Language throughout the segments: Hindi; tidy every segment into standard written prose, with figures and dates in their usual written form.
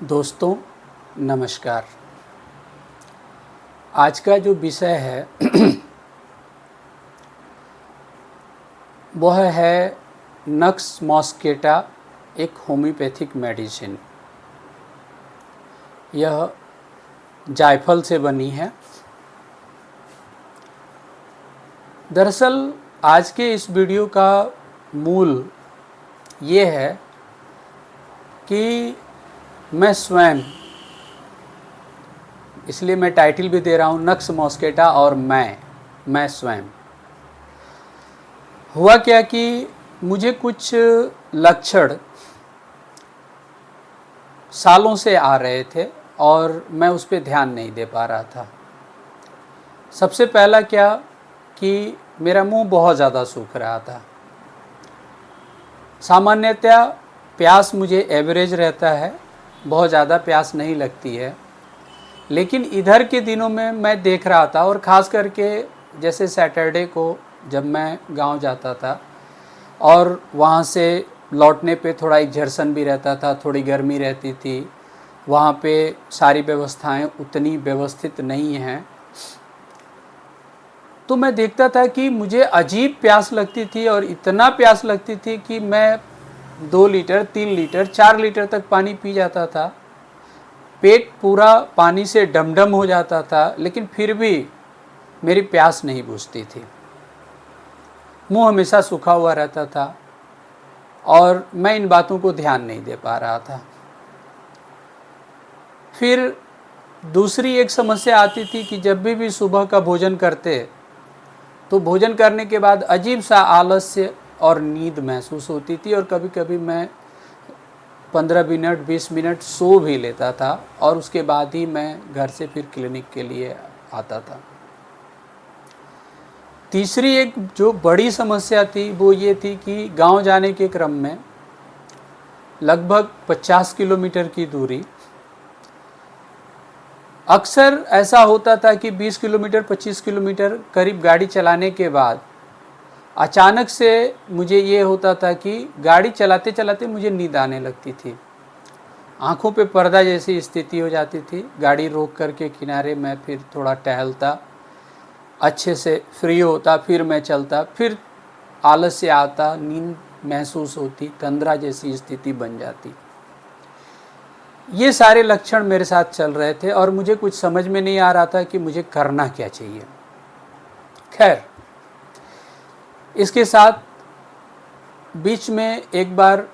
दोस्तों नमस्कार। आज का जो विषय है वह है नक्स मॉस्केटा, एक होम्योपैथिक मेडिसिन। यह जायफल से बनी है। दरअसल आज के इस वीडियो का मूल ये है कि मैं स्वयं, इसलिए मैं टाइटल भी दे रहा हूँ नक्स मॉस्केटा और मैं स्वयं। हुआ क्या कि मुझे कुछ लक्षण सालों से आ रहे थे और मैं उस पर ध्यान नहीं दे पा रहा था। सबसे पहला क्या कि मेरा मुंह बहुत ज़्यादा सूख रहा था। सामान्यतया प्यास मुझे एवरेज रहता है, बहुत ज़्यादा प्यास नहीं लगती है, लेकिन इधर के दिनों में मैं देख रहा था और ख़ास करके जैसे सैटरडे को जब मैं गांव जाता था और वहाँ से लौटने पे थोड़ा एक्सर्शन भी रहता था, थोड़ी गर्मी रहती थी, वहाँ पे सारी व्यवस्थाएं उतनी व्यवस्थित नहीं हैं, तो मैं देखता था कि मुझे अजीब प्यास लगती थी और इतना प्यास लगती थी कि मैं 2 लीटर 3 लीटर 4 लीटर तक पानी पी जाता था। पेट पूरा पानी से डमडम हो जाता था, लेकिन फिर भी मेरी प्यास नहीं बुझती थी। मुंह हमेशा सूखा हुआ रहता था और मैं इन बातों को ध्यान नहीं दे पा रहा था। फिर दूसरी एक समस्या आती थी कि जब भी सुबह का भोजन करते तो भोजन करने के बाद अजीब सा आलस्य और नींद महसूस होती थी और कभी कभी मैं 15 मिनट 20 मिनट सो भी लेता था और उसके बाद ही मैं घर से फिर क्लिनिक के लिए आता था। तीसरी एक जो बड़ी समस्या थी वो ये थी कि गांव जाने के क्रम में लगभग 50 किलोमीटर की दूरी, अक्सर ऐसा होता था कि 20 किलोमीटर 25 किलोमीटर करीब गाड़ी चलाने के बाद अचानक से मुझे ये होता था कि गाड़ी चलाते चलाते मुझे नींद आने लगती थी। आँखों पे पर्दा जैसी स्थिति हो जाती थी। गाड़ी रोक करके किनारे मैं फिर थोड़ा टहलता, अच्छे से फ्री होता, फिर मैं चलता, फिर आलस्य आता, नींद महसूस होती, तंद्रा जैसी स्थिति बन जाती। ये सारे लक्षण मेरे साथ चल रहे थे और मुझे कुछ समझ में नहीं आ रहा था कि मुझे करना क्या चाहिए। खैर, इसके साथ बीच में एक बार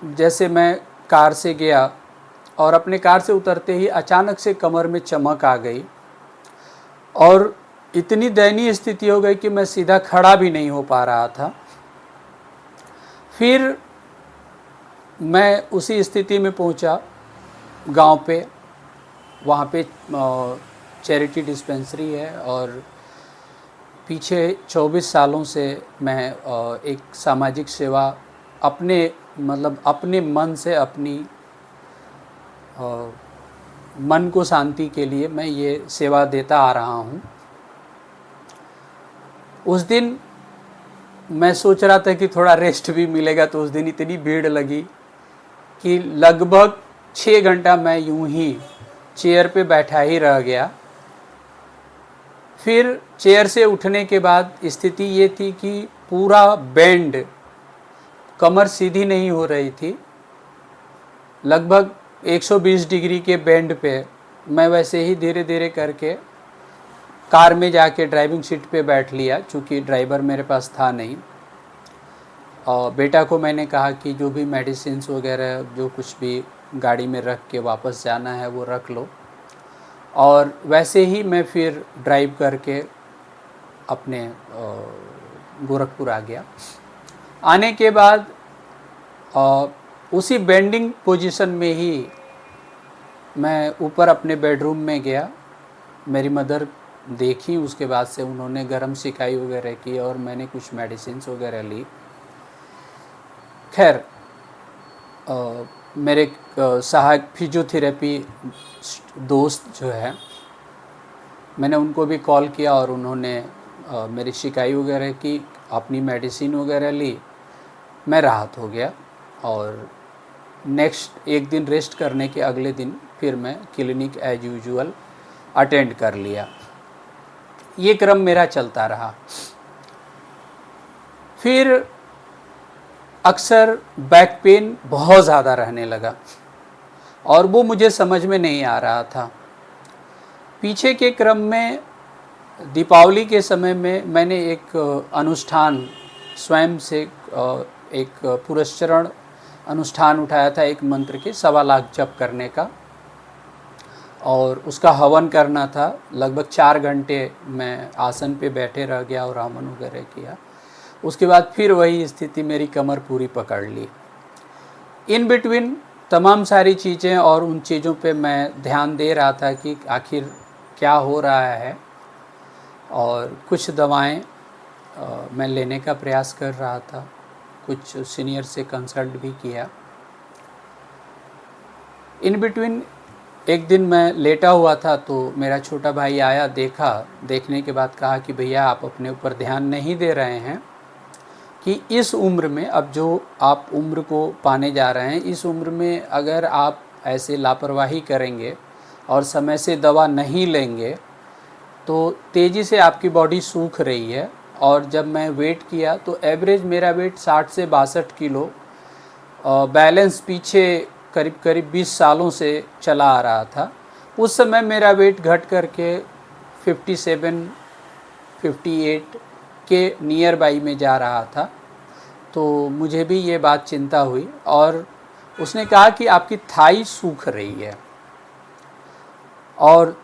जैसे मैं कार से गया और अपने कार से उतरते ही अचानक से कमर में चमक आ गई और इतनी दयनीय स्थिति हो गई कि मैं सीधा खड़ा भी नहीं हो पा रहा था। फिर मैं उसी स्थिति में पहुंचा गांव पे। वहाँ पे चैरिटी डिस्पेंसरी है और पीछे 24 सालों से मैं एक सामाजिक सेवा अपने मन से, अपनी मन को शांति के लिए मैं ये सेवा देता आ रहा हूँ। उस दिन मैं सोच रहा था कि थोड़ा रेस्ट भी मिलेगा, तो उस दिन इतनी भीड़ लगी कि लगभग 6 घंटा मैं यूं ही चेयर पे बैठा ही रह गया। फिर चेयर से उठने के बाद स्थिति ये थी कि पूरा बेंड, कमर सीधी नहीं हो रही थी। लगभग 120 डिग्री के बेंड पे मैं वैसे ही धीरे धीरे करके कार में जाके ड्राइविंग सीट पे बैठ लिया, चूँकि ड्राइवर मेरे पास था नहीं। और बेटा को मैंने कहा कि जो भी मेडिसिन्स वगैरह जो कुछ भी गाड़ी में रख के वापस जाना है वो रख लो। और वैसे ही मैं फिर ड्राइव करके अपने गोरखपुर आ गया। आने के बाद उसी बेंडिंग पोजीशन में ही मैं ऊपर अपने बेडरूम में गया। मेरी मदर देखी, उसके बाद से उन्होंने गरम सिकाई वगैरह की और मैंने कुछ मेडिसिन्स वगैरह ली। खैर, मेरे सहायक फिजियोथेरेपी दोस्त जो है, मैंने उनको भी कॉल किया और उन्होंने मेरी शिकाई वगैरह की, अपनी मेडिसिन वगैरह ली, मैं राहत हो गया और नेक्स्ट एक दिन रेस्ट करने के अगले दिन फिर मैं क्लिनिक एज यूजुअल अटेंड कर लिया। ये क्रम मेरा चलता रहा। फिर अक्सर बैक पेन बहुत ज़्यादा रहने लगा और वो मुझे समझ में नहीं आ रहा था। पीछे के क्रम में दीपावली के समय में मैंने एक अनुष्ठान स्वयं से एक पुरस्चरण अनुष्ठान उठाया था, एक मंत्र के 1.25 लाख जप करने का, और उसका हवन करना था। लगभग 4 घंटे मैं आसन पे बैठे रह गया और हवन वगैरह किया। उसके बाद फिर वही स्थिति, मेरी कमर पूरी पकड़ ली। इन बिटवीन तमाम सारी चीज़ें और उन चीज़ों पे मैं ध्यान दे रहा था कि आखिर क्या हो रहा है, और कुछ दवाएं मैं लेने का प्रयास कर रहा था, कुछ सीनियर से कंसल्ट भी किया। इन बिटवीन एक दिन मैं लेटा हुआ था तो मेरा छोटा भाई आया, देखने के बाद कहा कि भैया आप अपने ऊपर ध्यान नहीं दे रहे हैं कि इस उम्र में, अब जो आप उम्र को पाने जा रहे हैं, इस उम्र में अगर आप ऐसे लापरवाही करेंगे और समय से दवा नहीं लेंगे तो तेज़ी से आपकी बॉडी सूख रही है। और जब मैं वेट किया तो एवरेज मेरा वेट 60 से 62 किलो, बैलेंस पीछे करीब करीब 20 सालों से चला आ रहा था। उस समय मेरा वेट घट करके 57, 58 के नियर बाई में जा रहा था। तो मुझे भी ये बात चिंता हुई और उसने कहा कि आपकी थाई सूख रही है और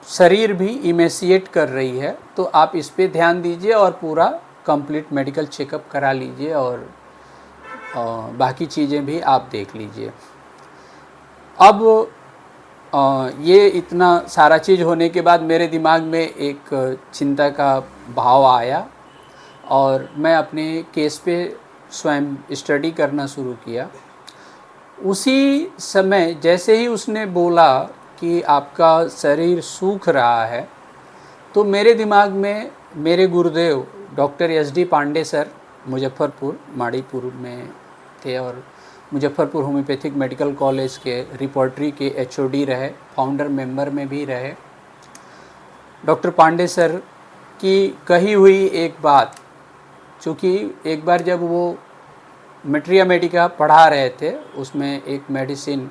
शरीर भी इमेसिएट कर रही है, तो आप इस पे ध्यान दीजिए और पूरा कंप्लीट मेडिकल चेकअप करा लीजिए और बाकी चीज़ें भी आप देख लीजिए। अब ये इतना सारा चीज़ होने के बाद मेरे दिमाग में एक चिंता का भाव आया और मैं अपने केस पे स्वयं स्टडी करना शुरू किया। उसी समय जैसे ही उसने बोला कि आपका शरीर सूख रहा है, तो मेरे दिमाग में मेरे गुरुदेव doctor SD Pandey sir, Muzaffarpur Maripur में थे और मुजफ्फरपुर होम्योपैथिक मेडिकल कॉलेज के रिपोर्टरी के HOD रहे, फाउंडर मेंबर में भी रहे। डॉक्टर पांडे सर की कही हुई एक बात, चूँकि एक बार जब वो मेट्रिया मेडिका पढ़ा रहे थे, उसमें एक मेडिसिन,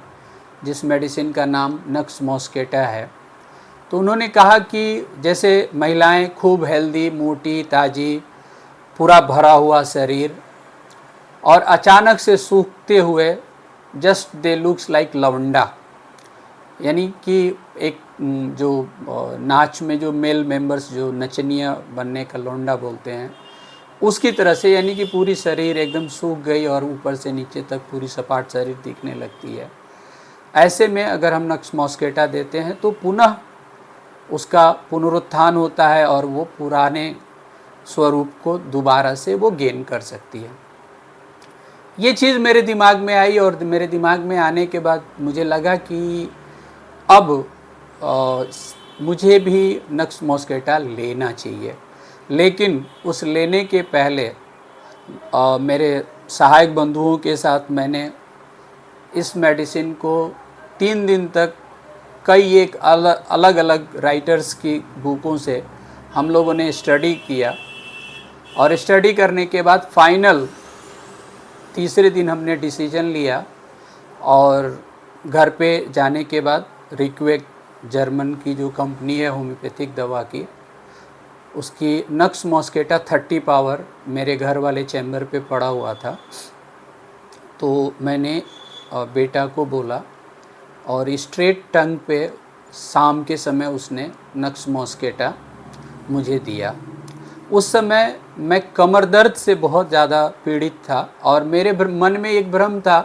जिस मेडिसिन का नाम नक्स मॉस्केटा है, तो उन्होंने कहा कि जैसे महिलाएं खूब हेल्दी, मोटी, ताज़ी, पूरा भरा हुआ शरीर, और अचानक से सूखते हुए जस्ट दे लुक्स लाइक लवंडा, यानी कि एक जो नाच में जो मेल मेंबर्स जो नचनिया बनने का लौंडा बोलते हैं, उसकी तरह से, यानी कि पूरी शरीर एकदम सूख गई और ऊपर से नीचे तक पूरी सपाट शरीर दिखने लगती है। ऐसे में अगर हम नक्स मॉस्केटा देते हैं तो पुनः उसका पुनरुत्थान होता है और वो पुराने स्वरूप को दोबारा से वो गेन कर सकती है। ये चीज़ मेरे दिमाग में आई और मेरे दिमाग में आने के बाद मुझे लगा कि अब मुझे भी नक्स मॉस्केटा लेना चाहिए। लेकिन उस लेने के पहले मेरे सहायक बंधुओं के साथ मैंने इस मेडिसिन को 3 दिन तक कई एक अलग अलग राइटर्स की बुकों से हम लोगों ने स्टडी किया और स्टडी करने के बाद फाइनल तीसरे दिन हमने डिसीजन लिया और घर पे जाने के बाद रिक्वेक जर्मन की जो कंपनी है होम्योपैथिक दवा की, उसकी नक्स मॉस्केटा 30 पावर मेरे घर वाले चैम्बर पे पड़ा हुआ था। तो मैंने बेटा को बोला और स्ट्रेट टंग पे शाम के समय उसने नक्स मॉस्केटा मुझे दिया। उस समय मैं कमर दर्द से बहुत ज़्यादा पीड़ित था और मेरे मन में एक भ्रम था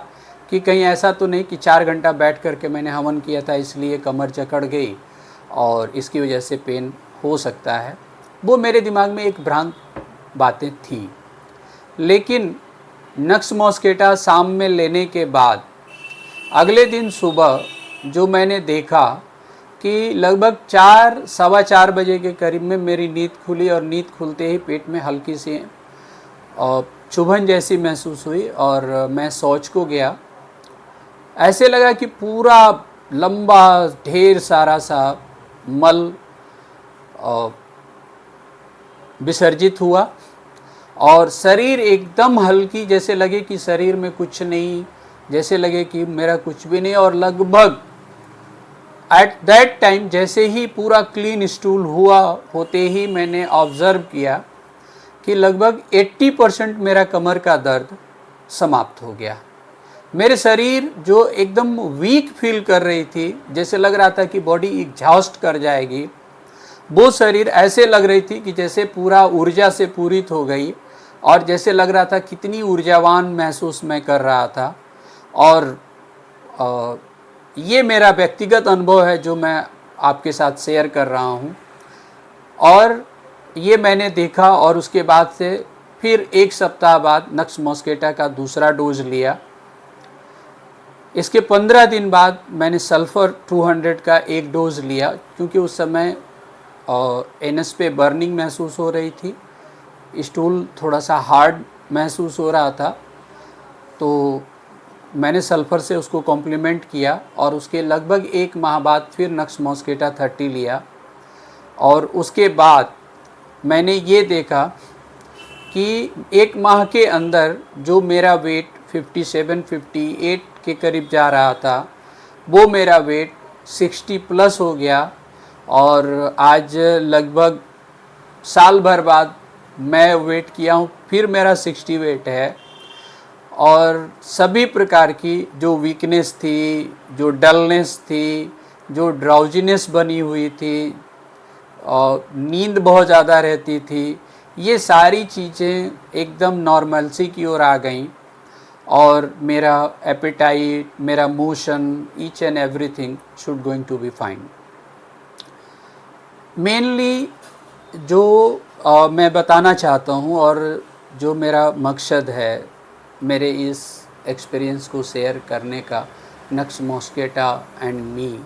कि कहीं ऐसा तो नहीं कि 4 घंटा बैठ करके मैंने हवन किया था इसलिए कमर जकड़ गई और इसकी वजह से पेन हो सकता है। वो मेरे दिमाग में एक भ्रांत बातें थी। लेकिन नक्स मॉस्केटा शाम में लेने के बाद अगले दिन सुबह जो मैंने देखा कि लगभग 4, सवा 4 बजे के करीब में मेरी नींद खुली और नींद खुलते ही पेट में हल्की सी चुभन जैसी महसूस हुई और मैं शौच को गया ऐसे लगा कि पूरा लंबा ढेर सारा सा मल विसर्जित हुआ और शरीर एकदम हल्की, जैसे लगे कि शरीर में कुछ नहीं, जैसे लगे कि मेरा कुछ भी नहीं। और लगभग एट दैट टाइम जैसे ही पूरा क्लीन स्टूल हुआ होते ही मैंने ऑब्ज़र्व किया कि लगभग 80% मेरा कमर का दर्द समाप्त हो गया। मेरे शरीर जो एकदम वीक फील कर रही थी, जैसे लग रहा था कि बॉडी एग्जॉस्ट कर जाएगी, वो शरीर ऐसे लग रही थी कि जैसे पूरा ऊर्जा से पूरित हो गई और जैसे लग रहा था कितनी ऊर्जावान महसूस मैं कर रहा था। और ये मेरा व्यक्तिगत अनुभव है जो मैं आपके साथ शेयर कर रहा हूँ। और ये मैंने देखा और उसके बाद से फिर 1 सप्ताह बाद नक्स मॉस्केटा का दूसरा डोज लिया। इसके 15 दिन बाद मैंने सल्फ़र 200 का एक डोज लिया, क्योंकि उस समय एनएस पे बर्निंग महसूस हो रही थी, स्टूल थोड़ा सा हार्ड महसूस हो रहा था। तो मैंने सल्फ़र से उसको कॉम्प्लीमेंट किया और उसके लगभग 1 माह बाद फिर नक्स मॉस्केटा 30 लिया। और उसके बाद मैंने ये देखा कि 1 माह के अंदर जो मेरा वेट 57-58 के करीब जा रहा था, वो मेरा वेट 60 प्लस हो गया। और आज लगभग साल भर बाद मैं वेट किया हूँ, फिर मेरा 60 वेट है। और सभी प्रकार की जो वीकनेस थी, जो डलनेस थी, जो ड्राउजीनेस बनी हुई थी और नींद बहुत ज़्यादा रहती थी, ये सारी चीज़ें एकदम नॉर्मलसी की ओर आ गईं। और मेरा एपेटाइट, मेरा motion, each and everything should going to be fine. Mainly जो मैं बताना चाहता हूँ और जो मेरा मकसद है मेरे इस एक्सपीरियंस को शेयर करने का नक्स मॉस्केटा एंड मी,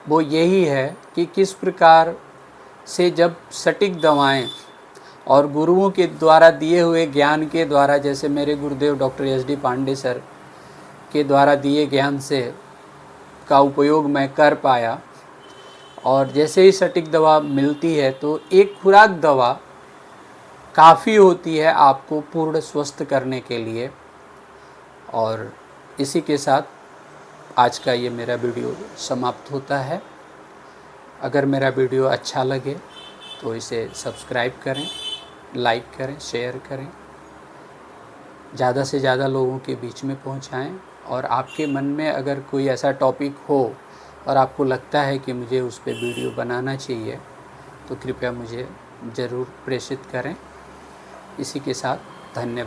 वो यही है कि किस प्रकार से जब सटीक दवाएं और गुरुओं के द्वारा दिए हुए ज्ञान के द्वारा, जैसे मेरे गुरुदेव डॉक्टर SD पांडे सर के द्वारा दिए ज्ञान से का उपयोग मैं कर पाया। और जैसे ही सटीक दवा मिलती है तो एक खुराक दवा काफ़ी होती है आपको पूर्ण स्वस्थ करने के लिए। और इसी के साथ आज का ये मेरा वीडियो समाप्त होता है। अगर मेरा वीडियो अच्छा लगे तो इसे सब्सक्राइब करें, लाइक करें, शेयर करें, ज़्यादा से ज़्यादा लोगों के बीच में पहुंचाएं। और आपके मन में अगर कोई ऐसा टॉपिक हो और आपको लगता है कि मुझे उस पर वीडियो बनाना चाहिए तो कृपया मुझे ज़रूर प्रेषित करें। इसी के साथ धन्यवाद।